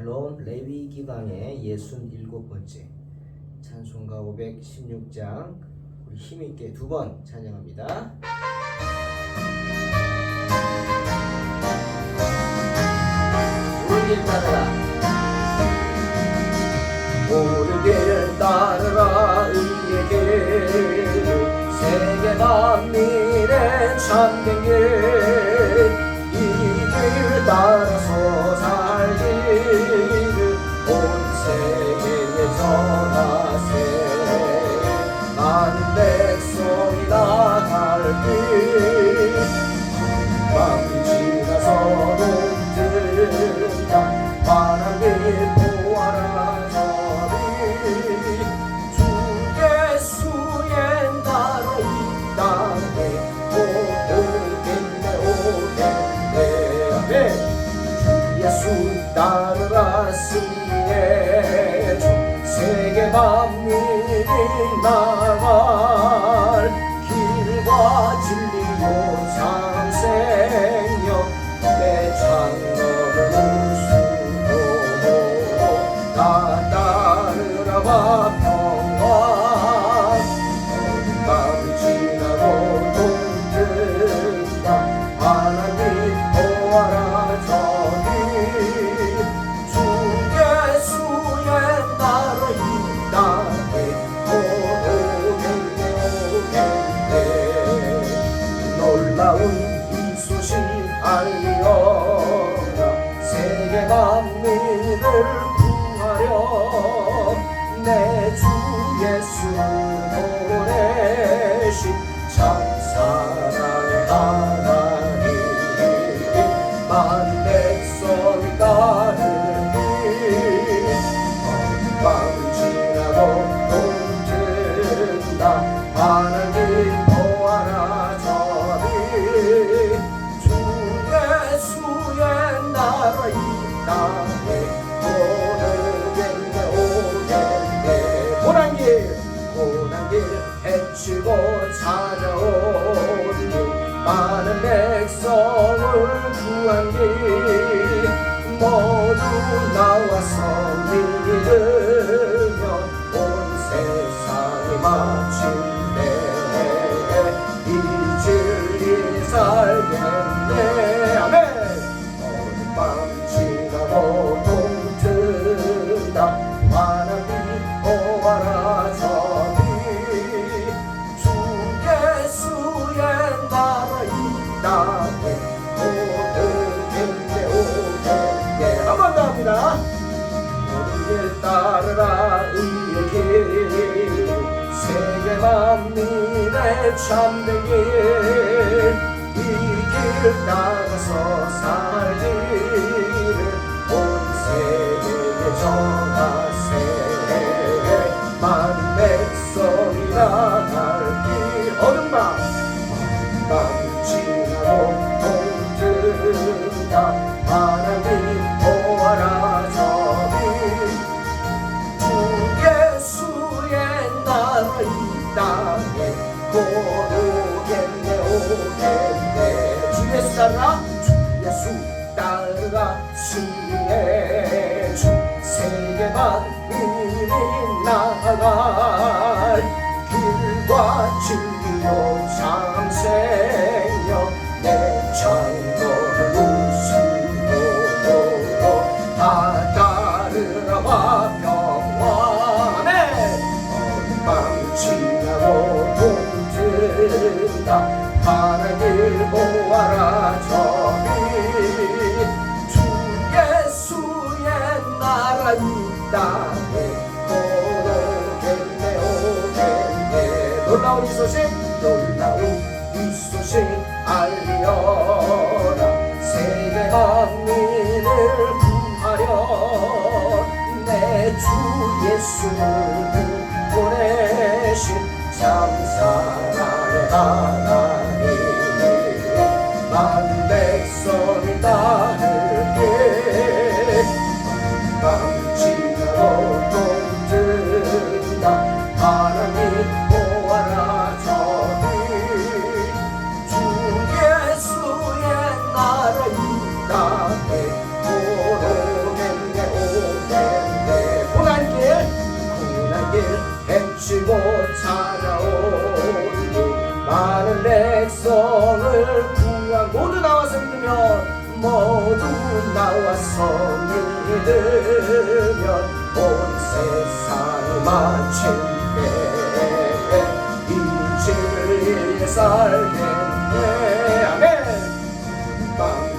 샬롬 레위 기방의 67번째 찬송가 516장 우리 힘있게 두 번 찬양합니다. 옳은 길 따르라 옳은 길 따르라 의의 길 세계 만민의 참된 길 길 따라서 살기를 온 세계에 전하세 많은 백성이 나갈 길 밤이 지나서 동든다 환한 길 보아라 저리 주 예수의 나라 이 땅에 예수 따르라 승리의 주 세계 만민이 나갈 길과 진리요 참생명 내 창문을 우수로 다 따르라 평화 밤이 지나고 동든다 하나님 보아라 저리 주 예수의 나라 이 땅에 오겠네 놀라운 이 소식 알리어라 세계 만민을 구하려 내 주 예수를 보내신 참 사랑의 하나님 많은 백성이 가는 길 밤을 지나고 동든다 하나님 보아라 저리 주 예수의 나라 이 땅에 고난 길 헤치고 찾아온 길 많은 백성을 구한 길 모두 나와서 믿으면 온 세상이 마침내 이 진리 살겠네 아멘 어느 밤 지나고 동튼다 환한 빛 보아라 저리 주 예수의 나라 이 땅에 오겠네 한 번 더 합니다. 옳은 길 따르라 의의 길 세계 만민의 참된 길 이 길 따라서 살기를 온 세계에 전하세 많은 백성이 나갈 길 어둠 밤 지나고 동든다 하나님 보아라 저리 주 예수의 나라 이 땅에 오겠네 주 예수 따르라 주 예수 따르라 승리의 주 세계 만민이 나갈 길과 진리요 참생명 내 창고를 우수로 다 따르라 평화네 어느 밤 지나고 동든다 하나님 보아라 저리 주 예수의 나라 이 땅에 오겠네 놀라운 이 소식 알리어라 세계 만민을 구하려 내 주 예수를 보내신 참 사랑의 하나님 많은 백성이 따르게 밤 지나고 동든다 하나님 보아라 저리 주 예수의 나라 이 땅에 오겠네 많은 백성을 구한 모두 나와서 믿으면 모두 나와서 믿으면 온 세상을 마침내 이제에 살겠네. 아멘.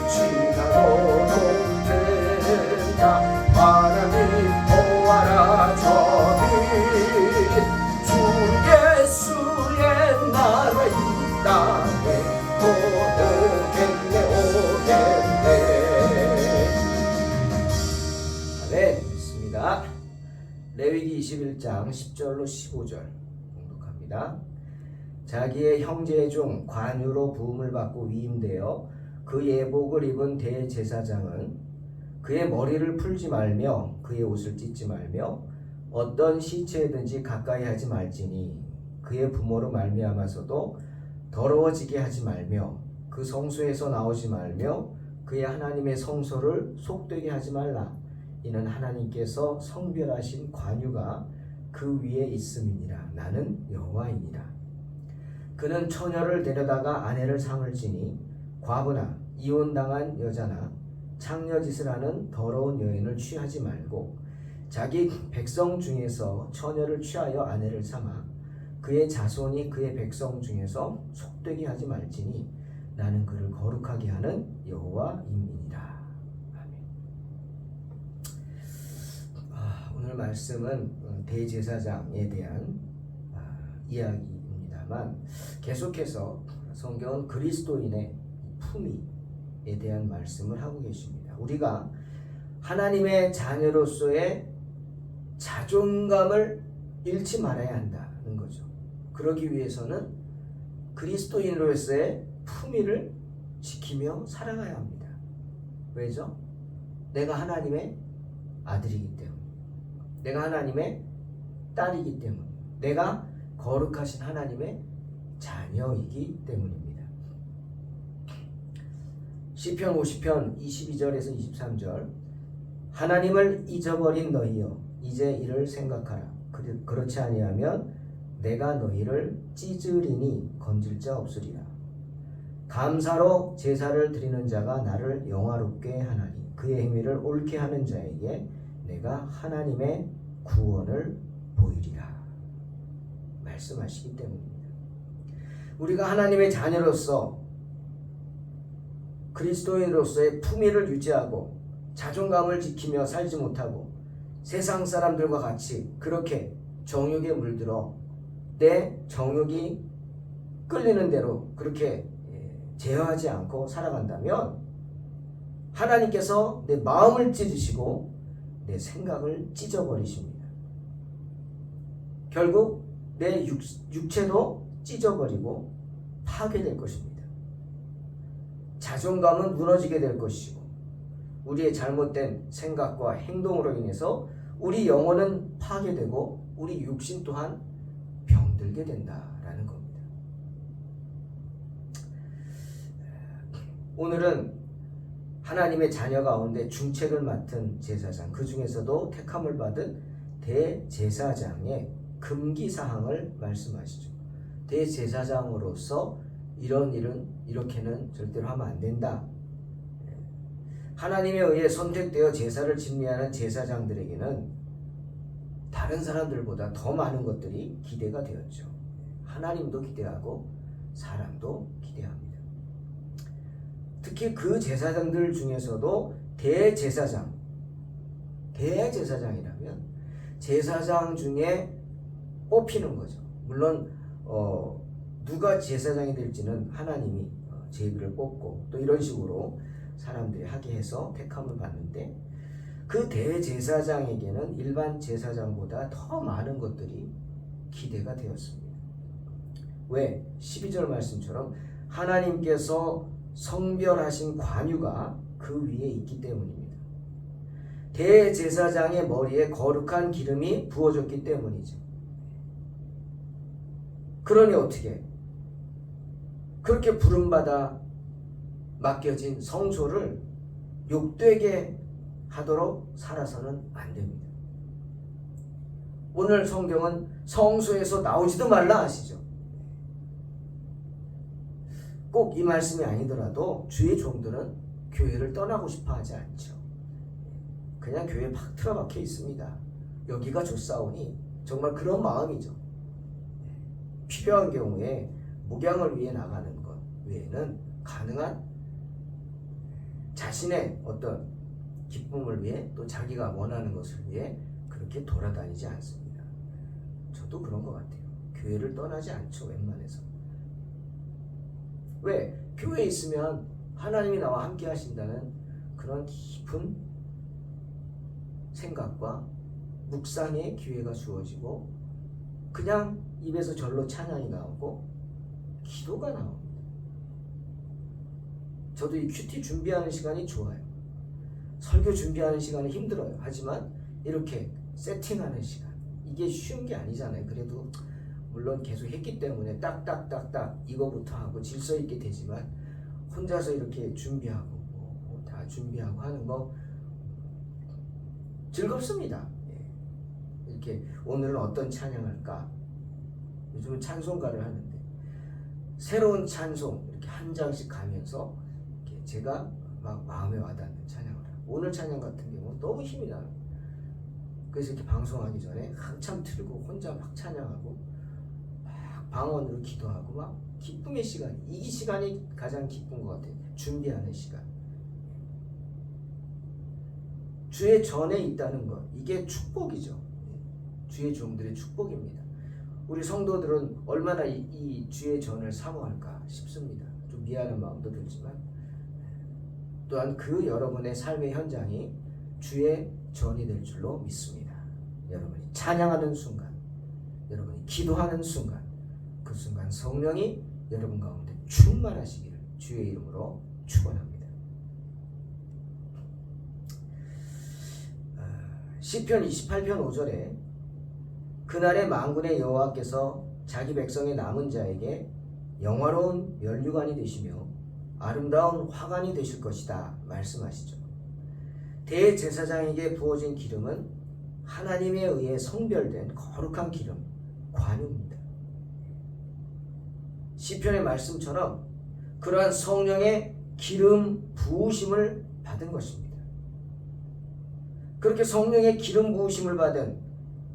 지나고도 된다. 하나님 보아라 저기 주 예수의 나라 이 땅에 또 오겠네. 아멘. 믿습니다. 레위기 21장 10절로 15절 공독합니다. 자기의 형제 중 관유로 부음을 받고 위임되어 그 예복을 입은 대제사장은 그의 머리를 풀지 말며 그의 옷을 찢지 말며 어떤 시체든지 가까이 하지 말지니 그의 부모로 말미암아서도 더러워지게 하지 말며 그 성소에서 나오지 말며 그의 하나님의 성소를 속되게 하지 말라. 이는 하나님께서 성별하신 관유가 그 위에 있음이니라. 나는 여호와이니라. 그는 처녀를 데려다가 아내를 삼을지니 과부나 이혼당한 여자나 창녀짓을 하는 더러운 여인을 취하지 말고 자기 백성 중에서 처녀를 취하여 아내를 삼아 그의 자손이 그의 백성 중에서 속되게 하지 말지니 나는 그를 거룩하게 하는 여호와임이니라. 아멘. 오늘 말씀은 대제사장에 대한 이야기입니다만 계속해서 성경은 그리스도인의 품위에 대한 말씀을 하고 계십니다. 우리가 하나님의 자녀로서의 자존감을 잃지 말아야 한다는 거죠. 그러기 위해서는 그리스도인으로서의 품위를 지키며 살아가야 합니다. 왜죠? 내가 하나님의 아들이기 때문에, 내가 하나님의 딸이기 때문에, 내가 거룩하신 하나님의 자녀이기 때문입니다. 시편 50편 22절에서 23절 하나님을 잊어버린 너희여 이제 이를 생각하라. 그렇지 아니하면 내가 너희를 찢으리니 건질 자 없으리라. 감사로 제사를 드리는 자가 나를 영화롭게 하나니 그의 행위를 옳게 하는 자에게 내가 하나님의 구원을 보이리라. 말씀하시기 때문입니다. 우리가 하나님의 자녀로서 그리스도인으로서의 품위를 유지하고 자존감을 지키며 살지 못하고 세상 사람들과 같이 그렇게 정욕에 물들어 내 정욕이 끌리는 대로 그렇게 제어하지 않고 살아간다면 하나님께서 내 마음을 찢으시고 내 생각을 찢어버리십니다. 결국 내 육체도 찢어버리고 파괴될 것입니다. 자존감은 무너지게 될 것이고 우리의 잘못된 생각과 행동으로 인해서 우리 영혼은 파괴되고 우리 육신 또한 병들게 된다라는 겁니다. 오늘은 하나님의 자녀 가운데 중책을 맡은 제사장, 그 중에서도 택함을 받은 대제사장의 금기사항을 말씀하시죠. 대제사장으로서 이런 일은 이렇게는 절대로 하면 안 된다. 하나님에 의해 선택되어 제사를 진미하는 제사장들에게는 다른 사람들보다 더 많은 것들이 기대가 되었죠. 하나님도 기대하고 사람도 기대합니다. 특히 그 제사장들 중에서도 대제사장이라면 제사장 중에 뽑히는 거죠. 물론 누가 제사장이 될지는 하나님이 제비를 뽑고 또 이런 식으로 사람들이 하게 해서 택함을 받는데 그 대제사장에게는 일반 제사장보다 더 많은 것들이 기대가 되었습니다. 왜? 12절 말씀처럼 하나님께서 성별하신 관유가 그 위에 있기 때문입니다. 대제사장의 머리에 거룩한 기름이 부어졌기 때문이죠. 그러니 어떻게? 그렇게 부름받아 맡겨진 성소를 욕되게 하도록 살아서는 안 됩니다. 오늘 성경은 성소에서 나오지도 말라 하시죠. 꼭 이 말씀이 아니더라도 주의 종들은 교회를 떠나고 싶어 하지 않죠. 그냥 교회에 팍 틀어박혀 있습니다. 여기가 좋사오니 정말 그런 마음이죠. 필요한 경우에 목양을 위해 나가는 것 외에는 가능한 자신의 어떤 기쁨을 위해 또 자기가 원하는 것을 위해 그렇게 돌아다니지 않습니다. 저도 그런 것 같아요. 교회를 떠나지 않죠. 웬만해서. 왜? 교회에 있으면 하나님이 나와 함께 하신다는 그런 깊은 생각과 묵상의 기회가 주어지고 그냥 입에서 절로 찬양이 나오고 기도가 나옵니다. 저도 이 큐티 준비하는 시간이 좋아요. 설교 준비하는 시간은 힘들어요. 하지만 이렇게 세팅하는 시간, 이게 쉬운 게 아니잖아요. 그래도 물론 계속 했기 때문에 딱딱딱딱 이거부터 하고 질서 있게 되지만 혼자서 이렇게 준비하고 다 준비하고 하는 거 즐겁습니다. 이렇게 오늘은 어떤 찬양할까? 요즘은 찬송가를 하는데 새로운 찬송 이렇게 한 장씩 가면서 이렇게 제가 막 마음에 와닿는 찬양을 하고 오늘 찬양 같은 경우는 너무 힘이 나요. 그래서 이렇게 방송하기 전에 한참 틀고 혼자 막 찬양하고 막 방언으로 기도하고 막 기쁨의 시간, 이 시간이 가장 기쁜 것 같아요. 준비하는 시간. 주의 전에 있다는 것, 이게 축복이죠. 주의 종들의 축복입니다. 우리 성도들은 얼마나 이 주의 전을 사모할까 싶습니다. 좀 미안한 마음도 들지만 또한 그 여러분의 삶의 현장이 주의 전이 될 줄로 믿습니다. 여러분이 찬양하는 순간, 여러분이 기도하는 순간, 그 순간 성령이 여러분 가운데 충만하시기를 주의 이름으로 축원합니다. 시편 28편 5절에 그날의 만군의 여호와께서 자기 백성의 남은 자에게 영화로운 면류관이 되시며 아름다운 화관이 되실 것이다 말씀하시죠. 대제사장에게 부어진 기름은 하나님에 의해 성별된 거룩한 기름, 관유입니다. 시편의 말씀처럼 그러한 성령의 기름 부으심을 받은 것입니다. 그렇게 성령의 기름 부으심을 받은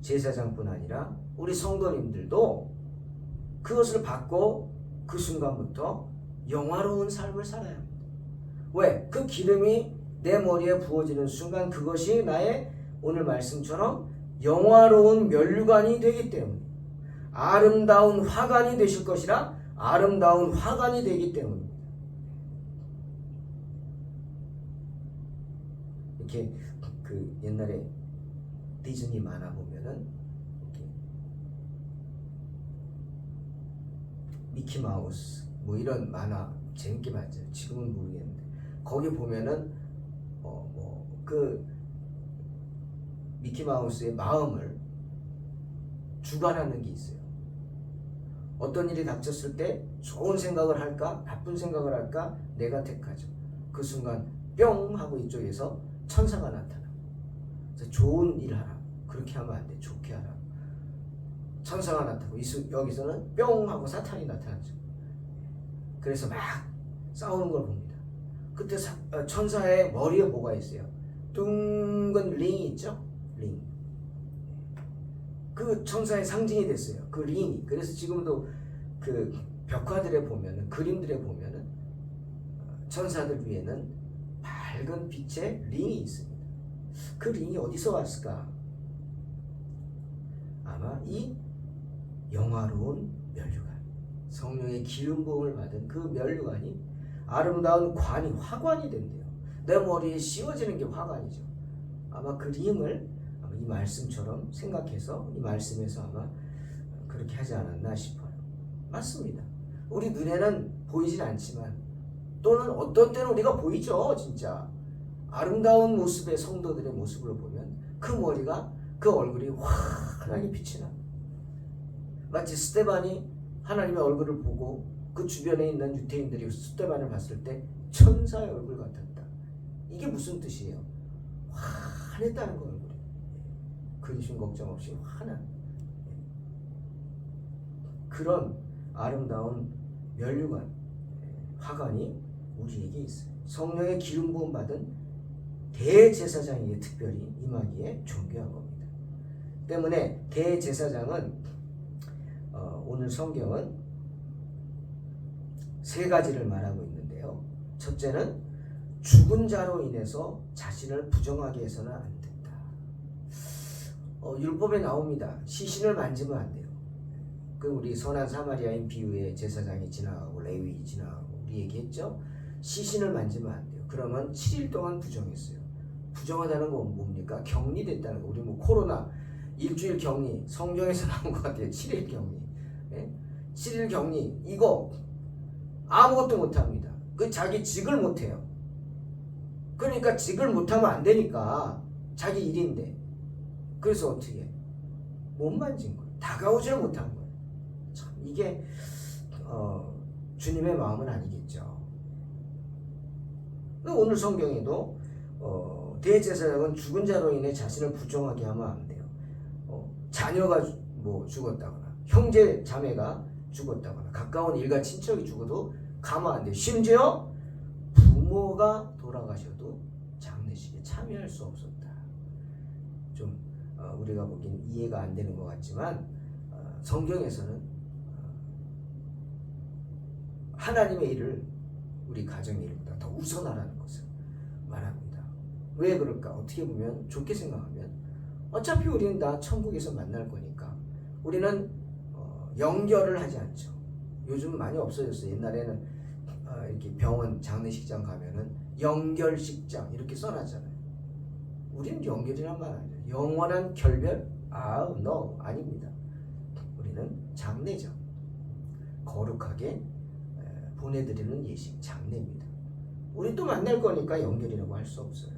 제사장뿐 아니라 우리 성도님들도 그것을 받고 그 순간부터 영화로운 삶을 살아야 합니다. 왜? 그 기름이 내 머리에 부어지는 순간 그것이 나의 오늘 말씀처럼 영화로운 면류관이 되기 때문에 아름다운 화관이 되실 것이라 아름다운 화관이 되기 때문입니다. 이렇게 그 옛날에 디즈니 만화 보면은 이렇게 미키마우스 뭐 이런 만화 재밌게 봤죠. 지금은 모르겠는데 거기 보면은 그 미키마우스의 마음을 주관하는 게 있어요. 어떤 일이 닥쳤을 때 좋은 생각을 할까 나쁜 생각을 할까 내가 택하죠. 그 순간 뿅 하고 이쪽에서 천사가 나타나. 좋은 일 하라. 그렇게 하면 안 돼. 좋게 하라. 천사가 나타나고 여기서는 뿅 하고 사탄이 나타나죠. 그래서 막 싸우는 걸 봅니다. 그때 천사의 머리에 뭐가 있어요? 둥근 링이 있죠? 링. 그 천사의 상징이 됐어요. 그 링이. 그래서 지금도 그 벽화들에 보면은 그림들에 보면은 천사들 위에는 밝은 빛의 링이 있습니다. 그 링이 어디서 왔을까? 아마 이 영화로운 면류관, 성령의 기름 부음을 받은 그 면류관이 아름다운 관이 화관이 된대요. 내 머리에 씌워지는 게 화관이죠. 아마 그 링을 이 말씀처럼 생각해서 이 말씀에서 아마 그렇게 하지 않았나 싶어요. 맞습니다. 우리 눈에는 보이진 않지만 또는 어떤 때는 우리가 보이죠. 진짜 아름다운 모습의 성도들의 모습을 보면 그 머리가 그 얼굴이 환하게 빛이 나. 마치 스데반이 하나님의 얼굴을 보고 그 주변에 있는 유대인들이 스데반을 봤을 때 천사의 얼굴 같았다. 이게 무슨 뜻이에요? 환했다는 거 얼굴이. 근심 걱정 없이 환한 그런 아름다운 면류관, 화관이 우리에게 있어요. 성령의 기름 부음 받은 대제사장에게 특별히 임하기에 존귀한 겁니다. 때문에 대제사장은 오늘 성경은 세 가지를 말하고 있는데요. 첫째는 죽은 자로 인해서 자신을 부정하게 해서는 안 된다. 율법에 나옵니다. 시신을 만지면 안 돼요. 그 우리 선한 사마리아인 비유의 제사장이 지나가고 레위이 지나가고 우리 얘기했죠. 시신을 만지면 안 돼요. 그러면 7일 동안 부정했어요. 부정하다는 건 뭡니까? 격리됐다는 거. 우리 뭐 코로나 일주일 격리, 성경에서 나온 것 같아요. 7일 격리. 네? 7일 격리 이거 아무것도 못합니다. 그 자기 직을 못해요. 그러니까 직을 못하면 안 되니까 자기 일인데 그래서 어떻게 해? 못 만진 거예요. 다가오지를 못한 거예요. 참 이게 주님의 마음은 아니겠죠. 오늘 성경에도 대제사장은 죽은 자로 인해 자신을 부정하게 하면 안 돼요. 자녀가 뭐 죽었다거나 형제 자매가 죽었다거나 가까운 일가 친척이 죽어도 가면 안 돼요. 심지어 부모가 돌아가셔도 장례식에 참여할 수 없었다. 좀 우리가 보기엔 이해가 안 되는 것 같지만 성경에서는 하나님의 일을 우리 가정의 일보다 더 우선하라는 것을 말합니다. 왜 그럴까? 어떻게 보면 좋게 생각하면 어차피 우리는 다 천국에서 만날 거니까 우리는 연결을 하지 않죠. 요즘 많이 없어졌어요. 옛날에는 이렇게 병원 장례식장 가면은 연결식장 이렇게 써놨잖아요. 우리는 연결이란 말 아니에요. 영원한 결별? no, 아닙니다. 우리는 장례죠. 거룩하게 보내드리는 예식, 장례입니다. 우리 또 만날 거니까 연결이라고 할 수 없어요.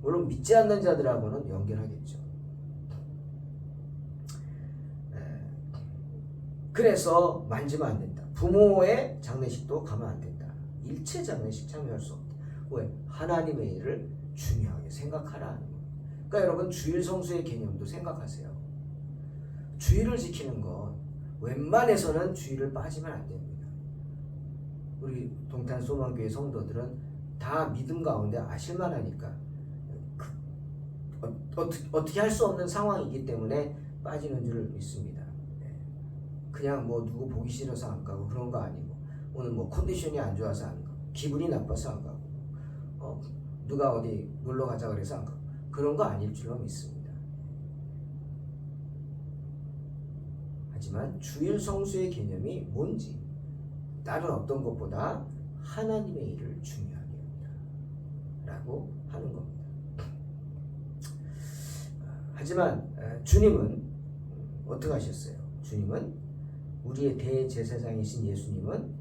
물론 믿지 않는 자들하고는 연결하겠죠. 그래서 만지면 안 된다. 부모의 장례식도 가면 안 된다. 일체 장례식 참여할 수 없다. 왜? 하나님의 일을 중요하게 생각하라는 거예요. 그러니까 여러분 주일 성수의 개념도 생각하세요. 주일을 지키는 건 웬만해서는 주일을 빠지면 안 됩니다. 우리 동탄 소망교회 성도들은 다 믿음 가운데 아실만하니까 어떻게 할 수 없는 상황이기 때문에 빠지는 줄 믿습니다. 그냥 뭐 누구 보기 싫어서 안 가고 그런 거 아니고 오늘 뭐 컨디션이 안 좋아서 안 가고 기분이 나빠서 안 가고 누가 어디 놀러 가자 그래서 안 가고 그런 거 아닐 줄로 믿습니다. 하지만 주일 성수의 개념이 뭔지 다른 어떤 것보다 하나님의 일을 중요하게 합니다. 라고 하는 겁니다. 하지만 주님은 어떻게 하셨어요? 주님은 우리의 대제사장이신 예수님은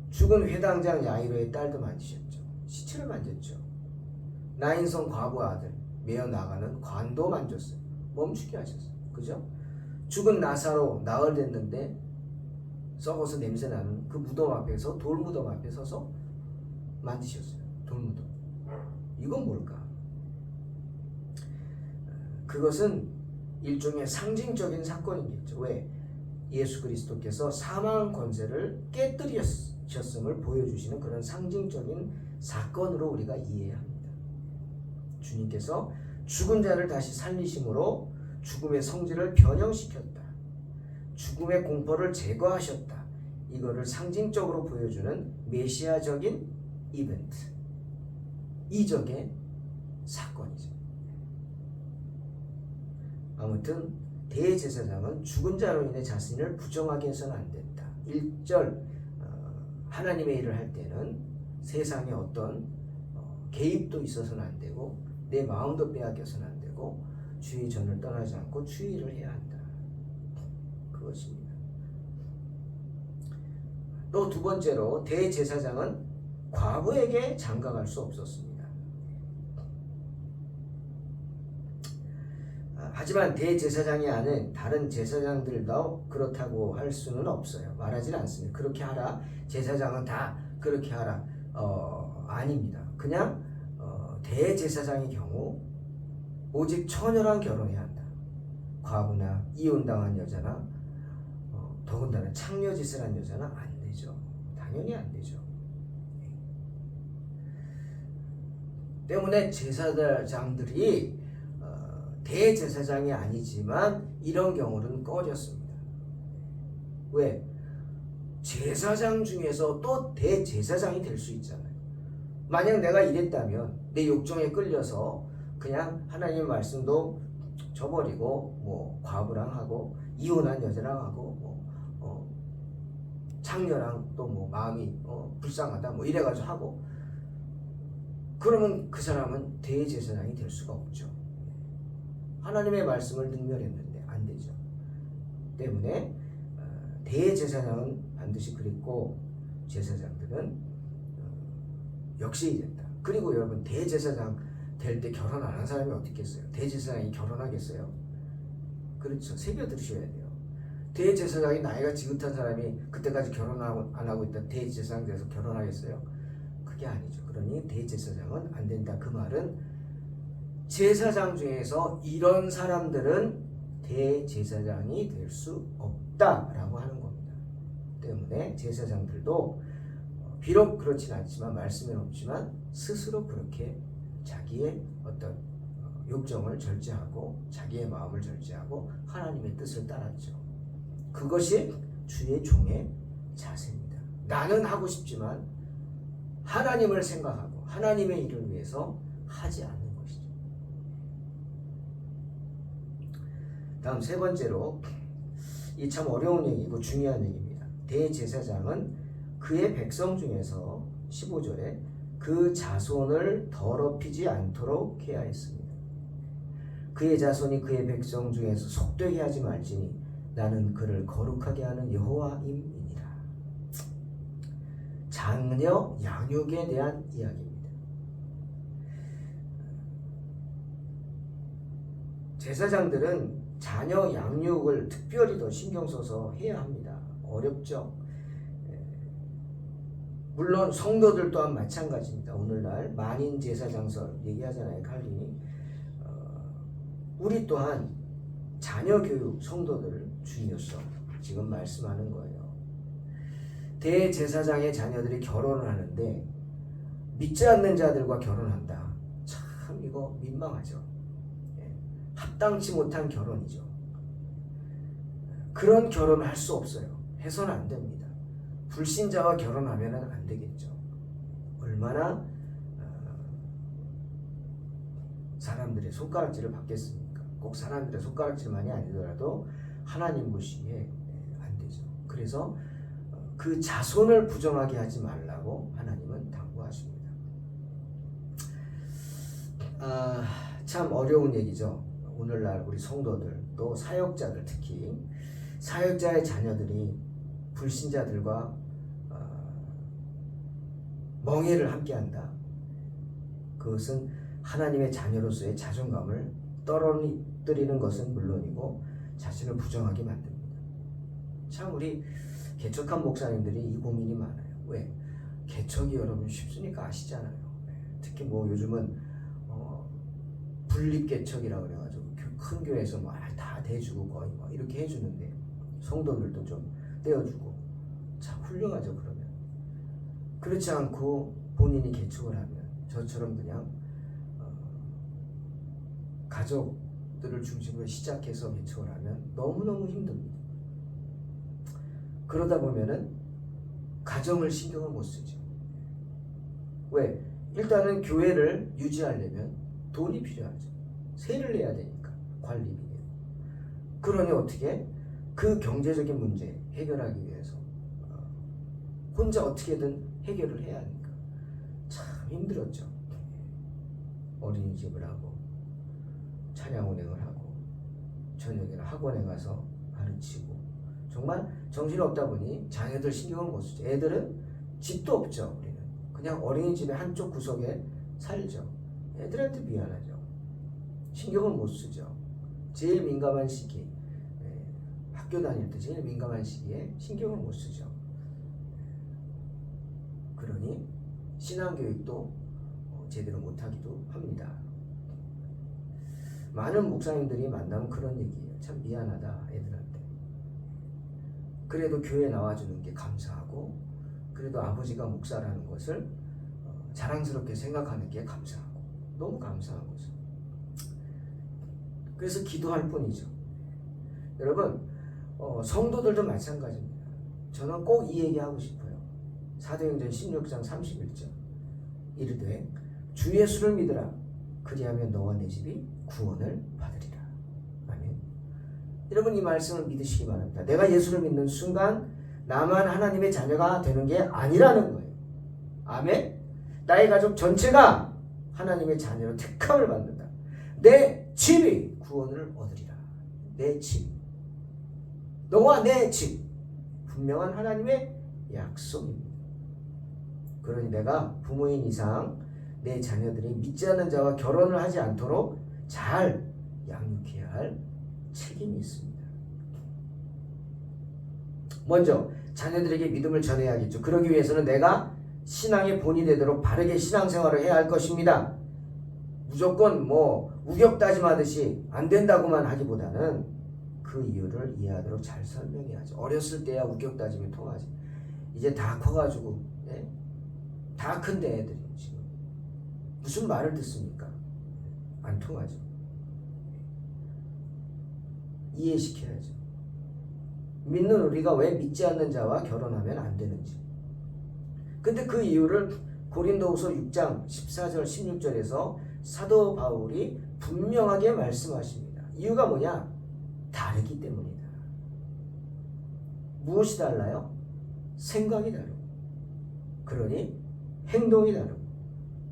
죽은 회당장 야이로의 딸도 만지셨죠. 시체를 만졌죠. 나인성 과부 아들 메어 나가는 관도 만졌어요. 멈추게 하셨어요. 그죠? 죽은 나사로 나흘 됐는데 썩어서 냄새나는 그 무덤 앞에서 돌무덤 앞에 서서 만지셨어요. 돌무덤. 이건 뭘까? 그것은 일종의 상징적인 사건이겠죠. 왜? 예수 그리스도께서 사망 권세를 깨뜨리셨음을 보여주시는 그런 상징적인 사건으로 우리가 이해해야 합니다. 주님께서 죽은 자를 다시 살리심으로 죽음의 성질을 변형시켰다. 죽음의 공포를 제거하셨다. 이거를 상징적으로 보여주는 메시아적인 이벤트, 이적의 사건이죠. 아무튼 대제사장은 죽은 자로 인해 자신을 부정하게 해서는 안 된다. 1절 하나님의 일을 할 때는 세상에 어떤 개입도 있어서는 안 되고 내 마음도 빼앗겨서는 안 되고 주의 전을 떠나지 않고 주의 일을 해야 한다. 그것입니다. 또 두 번째로 대제사장은 과부에게 장가갈 수 없었습니다. 하지만 대제사장이 아닌 다른 제사장들도 그렇다고 할 수는 없어요. 말하지는 않습니다. 그렇게 하라. 제사장은 다 그렇게 하라. 아닙니다. 그냥 대제사장의 경우 오직 처녀랑 결혼해야 한다. 과부나 이혼당한 여자나 더군다나 창녀짓을 한 여자는 안 되죠. 다 당연히 안 되죠. 때문에 제사장들이 대제사장이 아니지만 이런 경우는 꺼졌습니다. 왜? 제사장 중에서 또 대제사장이 될 수 있잖아요. 만약 내가 이랬다면 내 욕정에 끌려서 그냥 하나님의 말씀도 저버리고 뭐 과부랑 하고 이혼한 여자랑 하고 창녀랑 또 뭐 마음이 불쌍하다 뭐 이래가지고 하고, 그러면 그 사람은 대제사장이 될 수가 없죠. 하나님의 말씀을 능멸했는데 안 되죠. 때문에 대제사장은 반드시 그랬고 제사장들은 역시 된다. 그리고 여러분, 대제사장 될 때 결혼 안 한 사람이 어디 있겠어요? 대제사장이 결혼하겠어요? 그렇죠. 새겨 들으셔야 돼요. 대제사장이 나이가 지긋한 사람이 그때까지 결혼 안 하고 있다 대제사장 돼서 결혼하겠어요? 그게 아니죠. 그러니 대제사장은 안 된다. 그 말은 제사장 중에서 이런 사람들은 대제사장이 될 수 없다라고 하는 겁니다. 때문에 제사장들도 비록 그렇진 않지만, 말씀은 없지만 스스로 그렇게 자기의 어떤 욕정을 절제하고 자기의 마음을 절제하고 하나님의 뜻을 따랐죠. 그것이 주의 종의 자세입니다. 나는 하고 싶지만 하나님을 생각하고 하나님의 일을 위해서 하지 않는 것이죠. 다음 세 번째로, 이 참 어려운 얘기고 중요한 얘기입니다. 대제사장은 그의 백성 중에서 15절에 그 자손을 더럽히지 않도록 해야 했습니다. 그의 자손이 그의 백성 중에서 속되게 하지 말지니 나는 그를 거룩하게 하는 여호와임이니라. 자녀 양육에 대한 이야기입니다. 제사장들은 자녀 양육을 특별히 더 신경 써서 해야 합니다. 어렵죠. 물론 성도들 또한 마찬가지입니다. 오늘날 만인 제사장설 얘기하잖아요, 칼빈이. 우리 또한 자녀 교육, 성도들 중요성 지금 말씀하는 거예요. 대제사장의 자녀들이 결혼을 하는데 믿지 않는 자들과 결혼한다. 참 이거 민망하죠. 합당치 못한 결혼이죠. 그런 결혼을 할 수 없어요. 해서는 안 됩니다. 불신자와 결혼하면 안 되겠죠. 얼마나 사람들의 손가락질을 받겠습니까? 꼭 사람들의 손가락질만이 아니더라도 하나님 보시기에 안 되죠. 그래서 그 자손을 부정하게 하지 말라고 하나님은 당부하십니다. 참 어려운 얘기죠. 오늘날 우리 성도들, 또 사역자들, 특히 사역자의 자녀들이 불신자들과 멍해를 함께한다. 그것은 하나님의 자녀로서의 자존감을 떨어뜨리는 것은 물론이고 자신을 부정하게 만듭니다. 참 우리 개척한 목사님들이 이 고민이 많아요. 왜? 개척이 여러분 쉽습니까? 아시잖아요. 특히 뭐 요즘은 분립개척이라고 그래가지고 큰 교회에서 다 대주고 거의 이렇게 해주는데 성도들도 좀 떼어주고, 참 훌륭하죠. 그러면 그렇지 않고 본인이 개척을 하면 저처럼 그냥 가족들을 중심으로 시작해서 개척을 하면 너무너무 힘듭니다. 그러다 보면은 가정을 신경을 못 쓰죠. 왜? 일단은 교회를 유지하려면 돈이 필요하죠. 세를 내야 되니까, 관리비에. 그러니 어떻게? 그 경제적인 문제 해결하기 위해서 혼자 어떻게든 해결을 해야 하니까 참 힘들었죠. 어린이집을 하고 찬양 운행을 하고 저녁에는 학원에 가서 가르치고, 정말 정신없다 보니 자녀들 신경을 못 쓰죠. 애들은 집도 없죠. 우리는 그냥 어린이집의 한쪽 구석에 살죠. 애들한테 미안하죠. 신경을 못 쓰죠. 제일 민감한 시기, 학교 다닐 때 제일 민감한 시기에 신경을 못 쓰죠. 그러니 신앙교육도 제대로 못하기도 합니다. 많은 목사님들이 만나면 그런 얘기예요. 참 미안하다 애들한테. 그래도 교회 나와주는 게 감사하고 그래도 아버지가 목사라는 것을 자랑스럽게 생각하는 게 감사하고 너무 감사한 거죠. 그래서 기도할 뿐이죠. 여러분 성도들도 마찬가지입니다. 저는 꼭 이 얘기하고 싶어요. 사도행전 16장 31절 이르되 주 예수를 믿으라 그리하면 너와 내 집이 구원을 받으리라. 아멘. 여러분 이 말씀을 믿으시기 바랍니다. 내가 예수를 믿는 순간 나만 하나님의 자녀가 되는 게 아니라는 거예요. 아멘. 나의 가족 전체가 하나님의 자녀로 택함을 받는다. 내 집이 구원을 얻으리라. 내 집. 너와 내 집. 분명한 하나님의 약속입니다. 그러니 내가 부모인 이상 내 자녀들이 믿지 않는 자와 결혼을 하지 않도록 잘 양육해야 할 책임이 있습니다. 먼저 자녀들에게 믿음을 전해야겠죠. 그러기 위해서는 내가 신앙의 본이 되도록 바르게 신앙생활을 해야 할 것입니다. 무조건 우격다짐하듯이 안 된다고만 하기보다는 그 이유를 이해하도록 잘 설명해야죠. 어렸을 때야 우격다짐이 통하지. 이제 다 커가지고 다 큰데 애들이 지금 무슨 말을 듣습니까? 안 통하죠. 이해시켜야죠. 믿는 우리가 왜 믿지 않는 자와 결혼하면 안 되는지. 근데 그 이유를 고린도후서 6장 14절 16절에서 사도 바울이 분명하게 말씀하십니다. 이유가 뭐냐? 다르기 때문이다. 무엇이 달라요? 생각이 다르고 그러니 행동이 다르고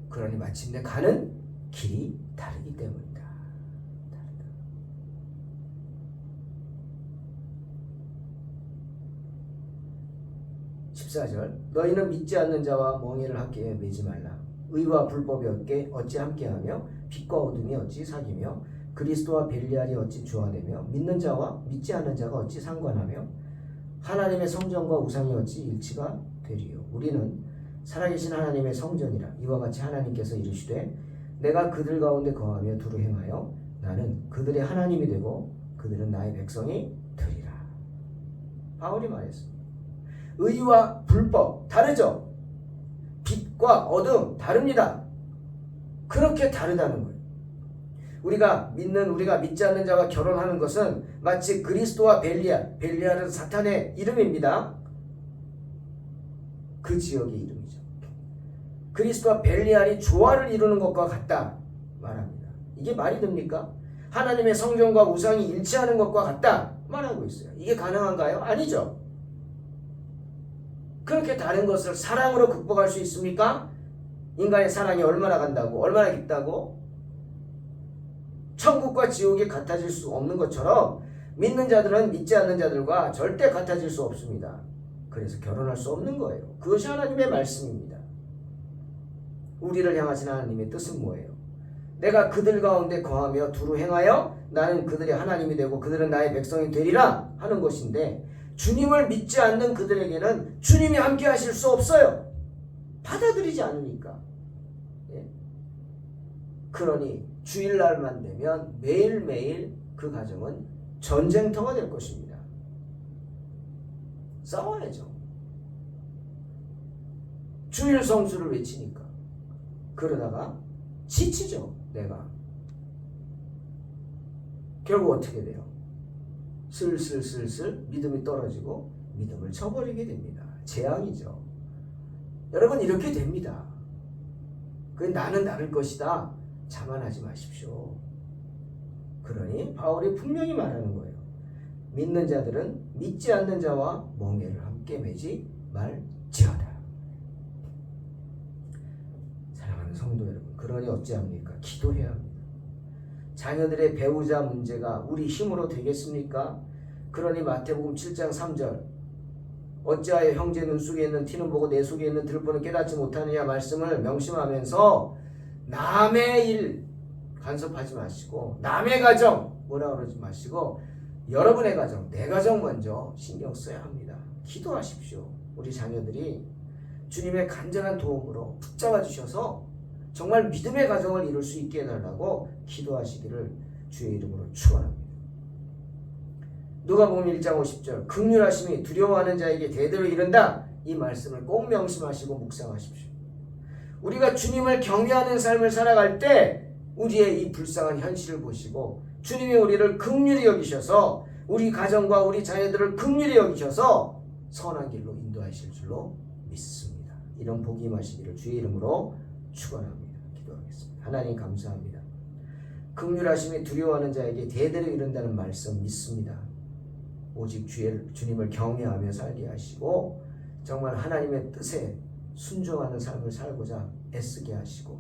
그러니 마침내 가는 길이 다르기 때문이다. 다르다. 14절 너희는 믿지 않는 자와 멍에를 함께 매지 말라. 의와 불법이 어찌 함께하며 빛과 어둠이 어찌 사귀며 그리스도와 벨리알이 어찌 조화되며 믿는 자와 믿지 않는 자가 어찌 상관하며 하나님의 성전과 우상이 어찌 일치가 되리요. 우리는 살아계신 하나님의 성전이라. 이와 같이 하나님께서 이르시되 내가 그들 가운데 거하며 두루 행하여 나는 그들의 하나님이 되고 그들은 나의 백성이 되리라. 바울이 말했습니다. 의와 불법 다르죠. 빛과 어둠 다릅니다. 그렇게 다르다는 거예요. 우리가 믿지 않는 자와 결혼하는 것은 마치 그리스도와 벨리알은 사탄의 이름입니다. 그 지역의 이름이죠. 그리스도와 벨리알이 조화를 이루는 것과 같다 말합니다. 이게 말이 됩니까? 하나님의 성전과 우상이 일치하는 것과 같다 말하고 있어요. 이게 가능한가요? 아니죠. 그렇게 다른 것을 사랑으로 극복할 수 있습니까? 인간의 사랑이 얼마나 간다고? 얼마나 깊다고? 천국과 지옥이 같아질 수 없는 것처럼 믿는 자들은 믿지 않는 자들과 절대 같아질 수 없습니다. 그래서 결혼할 수 없는 거예요. 그것이 하나님의 말씀입니다. 우리를 향하신 하나님의 뜻은 뭐예요? 내가 그들 가운데 거하며 두루 행하여 나는 그들의 하나님이 되고 그들은 나의 백성이 되리라 하는 것인데 주님을 믿지 않는 그들에게는 주님이 함께 하실 수 없어요. 받아들이지 않으니까. 그러니 주일날만 되면 매일매일 그 가정은 전쟁터가 될 것입니다. 싸워야죠. 주일 성수를 외치니까. 그러다가 지치죠. 내가. 결국 어떻게 돼요? 슬슬 믿음이 떨어지고 믿음을 저버리게 됩니다. 재앙이죠. 여러분 이렇게 됩니다. 나는 다를 것이다. 자만하지 마십시오. 그러니 바울이 분명히 말하는 거예요. 믿는 자들은 믿지 않는 자와 멍에를 함께 매지 말지어다. 사랑하는 성도 여러분, 그러니 어찌합니까? 기도해야 합니다. 자녀들의 배우자 문제가 우리 힘으로 되겠습니까? 그러니 마태복음 7장 3절 어찌하여 형제 눈 속에 있는 티는 보고 내 속에 있는 들보는 깨닫지 못하느냐 말씀을 명심하면서 남의 일 간섭하지 마시고 남의 가정 뭐라 그러지 마시고 여러분의 가정, 내 가정 먼저 신경 써야 합니다. 기도하십시오. 우리 자녀들이 주님의 간절한 도움으로 붙잡아 주셔서 정말 믿음의 가정을 이룰 수 있게 해달라고 기도하시기를 주의 이름으로 축원합니다. 누가복음 1장 50절 긍휼하심이 두려워하는 자에게 대대로 이른다. 이 말씀을 꼭 명심하시고 묵상하십시오. 우리가 주님을 경외하는 삶을 살아갈 때 우리의 이 불쌍한 현실을 보시고 주님이 우리를 긍휼히 여기셔서 우리 가정과 우리 자녀들을 긍휼히 여기셔서 선한 길로 인도하실 줄로 믿습니다. 이런 복이 임하시기를 주의 이름으로 축원합니다. 기도하겠습니다. 하나님 감사합니다. 긍휼하심이 두려워하는 자에게 대대로 이른다는 말씀 믿습니다. 오직 주님을 경외하며 살게 하시고 정말 하나님의 뜻에 순종하는 삶을 살고자 애쓰게 하시고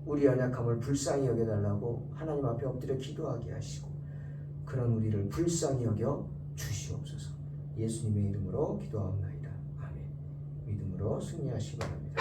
우리 연약함을 불쌍히 여겨달라고 하나님 앞에 엎드려 기도하게 하시고 그런 우리를 불쌍히 여겨 주시옵소서. 예수님의 이름으로 기도하옵나이다. 아멘. 믿음으로 승리하시기 바랍니다.